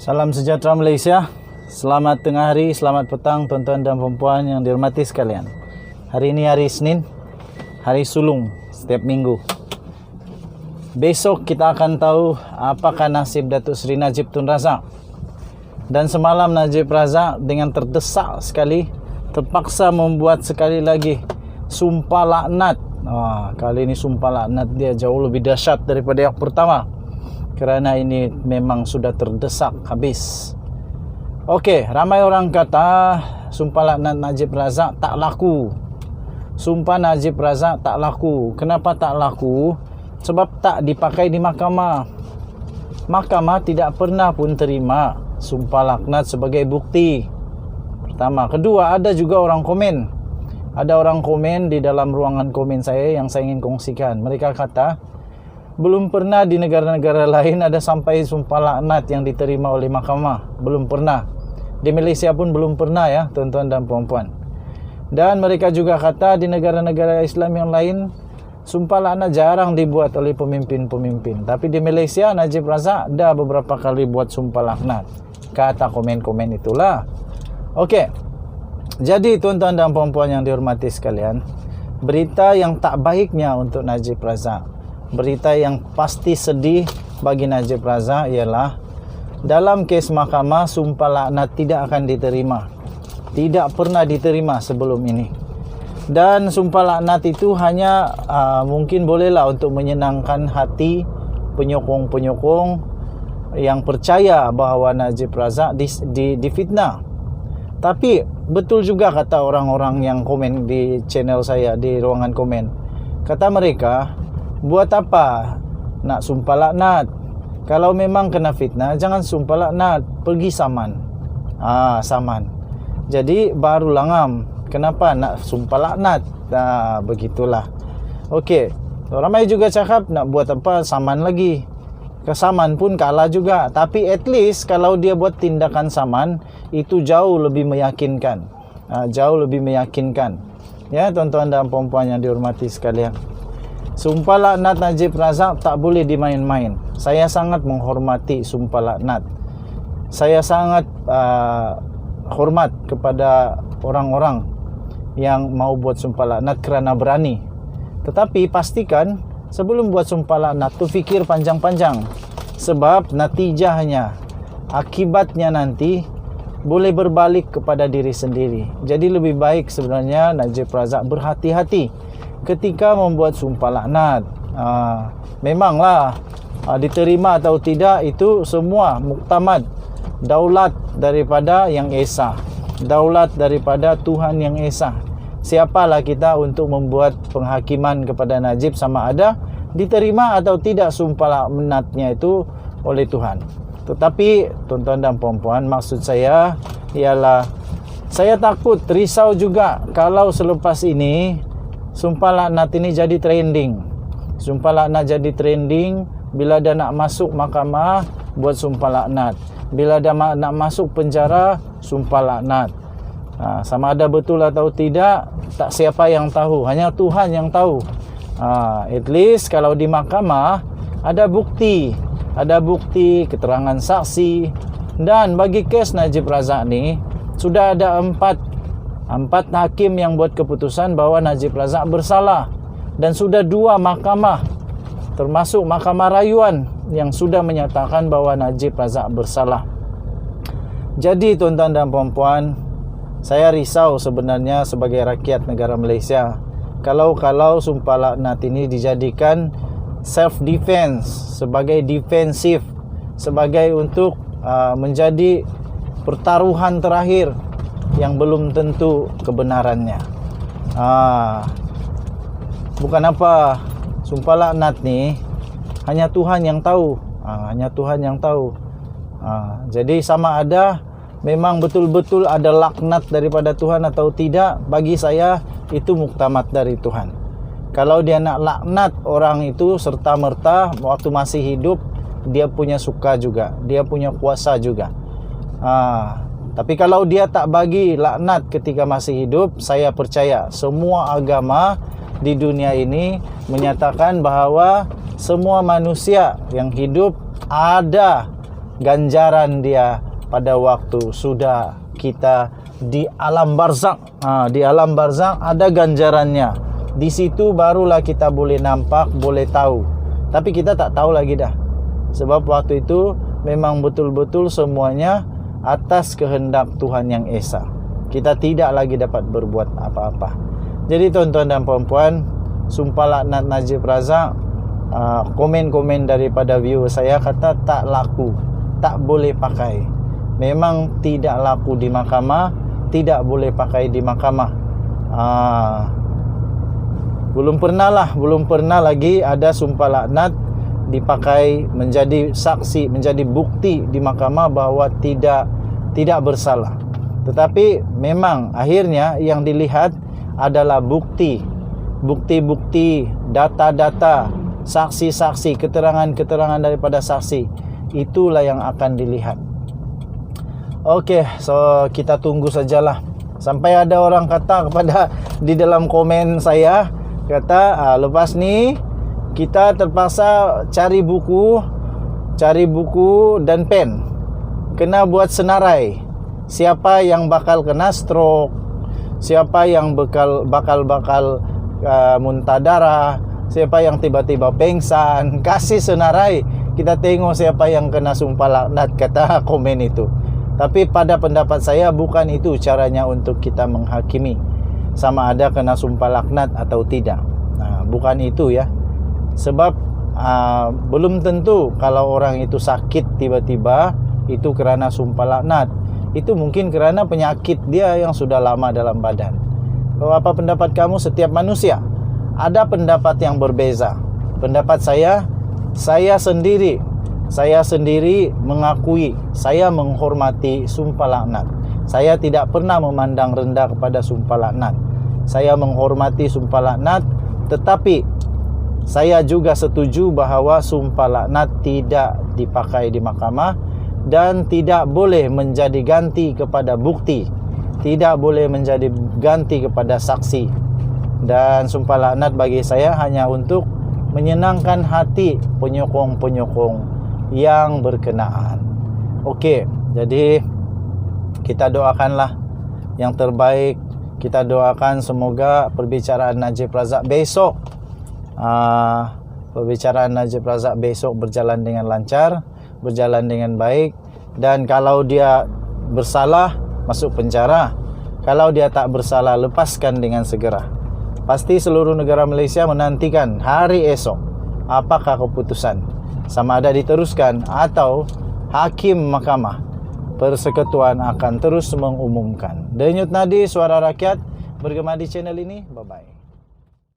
Salam sejahtera Malaysia. Selamat tengah hari, selamat petang tuan-tuan dan puan-puan yang dihormati sekalian. Hari ini hari Senin, hari sulung setiap minggu. Besok kita akan tahu apakah nasib Datuk Seri Najib Tun Razak. Dan semalam Najib Razak dengan terdesak sekali terpaksa membuat sekali lagi sumpah laknat. Kali ini sumpah laknat dia jauh lebih dahsyat daripada yang pertama, kerana ini memang sudah terdesak habis. Okey, ramai orang kata sumpah laknat Najib Razak tak laku. Sumpah Najib Razak tak laku. Kenapa tak laku? Sebab tak dipakai di mahkamah. Mahkamah tidak pernah pun terima sumpah laknat sebagai bukti. Pertama. Kedua, ada juga orang komen. Ada orang komen di dalam ruangan komen saya yang saya ingin kongsikan. Mereka kata belum pernah di negara-negara lain ada sampai sumpah laknat yang diterima oleh mahkamah. Belum pernah. Di Malaysia pun belum pernah ya, tuan-tuan dan puan-puan. Dan mereka juga kata di negara-negara Islam yang lain sumpah laknat jarang dibuat oleh pemimpin-pemimpin. Tapi di Malaysia Najib Razak dah beberapa kali buat sumpah laknat. Kata komen-komen itulah. Okey. Jadi tuan-tuan dan puan-puan yang dihormati sekalian, berita yang tak baiknya untuk Najib Razak, berita yang pasti sedih bagi Najib Razak ialah dalam kes mahkamah sumpah laknat tidak akan diterima. Tidak pernah diterima sebelum ini. Dan sumpah laknat itu hanya mungkin bolehlah untuk menyenangkan hati penyokong-penyokong yang percaya bahawa Najib Razak difitnah. Tapi betul juga kata orang-orang yang komen di channel saya, di ruangan komen. Kata mereka, buat apa nak sumpah laknat? Kalau memang kena fitnah, jangan sumpah laknat, pergi saman. Saman. Jadi barulah ngam. Kenapa nak sumpah laknat? Begitulah. Okey. Ramai juga cakap nak buat apa, saman lagi. Kesaman pun kalah juga. Tapi at least kalau dia buat tindakan saman, itu jauh lebih meyakinkan. Jauh lebih meyakinkan. Ya, tuan-tuan dan puan-puan yang dihormati sekalian. Sumpah laknat Najib Razak tak boleh dimain-main. Saya sangat menghormati sumpah laknat. Saya sangat hormat kepada orang-orang yang mau buat sumpah laknat kerana berani. Tetapi pastikan sebelum buat sumpah laknat tu fikir panjang-panjang. Sebab natijahnya, akibatnya nanti boleh berbalik kepada diri sendiri. Jadi lebih baik sebenarnya Najib Razak berhati-hati ketika membuat sumpah laknat. Memanglah diterima atau tidak itu semua muktamad, daulat daripada Yang Esa, daulat daripada Tuhan Yang Esa. Siapalah kita untuk membuat penghakiman kepada Najib sama ada diterima atau tidak sumpah laknatnya itu oleh Tuhan. Tetapi tuan-tuan dan puan-puan, maksud saya ialah saya takut, risau juga kalau selepas ini sumpah laknat ini jadi trending. Sumpah laknat jadi trending bila dah nak masuk mahkamah buat sumpah laknat. Bila dah nak masuk penjara sumpah laknat. Sama ada betul atau tidak, tak siapa yang tahu, hanya Tuhan yang tahu. At least kalau di mahkamah ada bukti, keterangan saksi. Dan bagi kes Najib Razak ni sudah ada empat hakim yang buat keputusan bahawa Najib Razak bersalah. Dan sudah 2 mahkamah, termasuk Mahkamah Rayuan, yang sudah menyatakan bahawa Najib Razak bersalah. Jadi tuan-tuan dan puan-puan, saya risau sebenarnya sebagai rakyat negara Malaysia. Kalau sumpah laknat ini dijadikan self-defense, sebagai defensif, sebagai untuk menjadi pertaruhan terakhir yang belum tentu kebenarannya. Bukan apa, sumpah laknat ni hanya Tuhan yang tahu. Hanya Tuhan yang tahu. Jadi sama ada memang betul-betul ada laknat daripada Tuhan atau tidak, bagi saya itu muktamad dari Tuhan. Kalau dia nak laknat orang itu serta-merta waktu masih hidup, dia punya suka juga, dia punya kuasa juga. Tapi kalau dia tak bagi laknat ketika masih hidup, saya percaya semua agama di dunia ini menyatakan bahawa semua manusia yang hidup ada ganjaran dia pada waktu sudah kita di alam barzakh. Di alam barzakh ada ganjarannya. Di situ barulah kita boleh nampak, boleh tahu. Tapi kita tak tahu lagi dah. Sebab waktu itu memang betul-betul semuanya atas kehendak Tuhan yang Esa. Kita tidak lagi dapat berbuat apa-apa. Jadi tuan-tuan dan puan-puan, sumpah laknat Najib Razak, komen-komen daripada viewer saya kata tak laku, tak boleh pakai. Memang tidak laku di mahkamah, tidak boleh pakai di mahkamah. Belum pernah lagi ada sumpah laknat dipakai menjadi saksi, menjadi bukti di mahkamah bahwa tidak bersalah. Tetapi memang akhirnya yang dilihat adalah bukti-bukti, data-data, saksi-saksi, keterangan-keterangan daripada saksi. Itulah yang akan dilihat. Okey, so kita tunggu sajalah. Sampai ada orang kata kepada di dalam komen saya, kata lepas ni kita terpaksa cari buku dan pen. Kena buat senarai. Siapa yang bakal kena stroke, siapa yang bakal muntah darah, siapa yang tiba-tiba pengsan, kasih senarai. Kita tengok siapa yang kena sumpah laknat, kata komen itu. Tapi pada pendapat saya bukan itu caranya untuk kita menghakimi sama ada kena sumpah laknat atau tidak. Bukan itu ya. Sebab belum tentu kalau orang itu sakit tiba-tiba itu kerana sumpah laknat. Itu mungkin kerana penyakit dia yang sudah lama dalam badan. Apa pendapat kamu? Setiap manusia ada pendapat yang berbeza. Pendapat saya sendiri mengakui, saya menghormati sumpah laknat. Saya tidak pernah memandang rendah kepada sumpah laknat. Saya menghormati sumpah laknat, tetapi saya juga setuju bahawa sumpah laknat tidak dipakai di mahkamah dan tidak boleh menjadi ganti kepada bukti, tidak boleh menjadi ganti kepada saksi. Dan sumpah laknat bagi saya hanya untuk menyenangkan hati penyokong-penyokong yang berkenaan. Okey, jadi kita doakanlah yang terbaik. Kita doakan semoga perbicaraan Najib Razak besok berjalan dengan lancar, berjalan dengan baik. Dan kalau dia bersalah, masuk penjara. Kalau dia tak bersalah, lepaskan dengan segera. Pasti seluruh negara Malaysia menantikan hari esok apakah keputusan, sama ada diteruskan atau hakim mahkamah persekutuan akan terus mengumumkan. Denyut nadi suara rakyat bergema di channel ini. Bye-bye.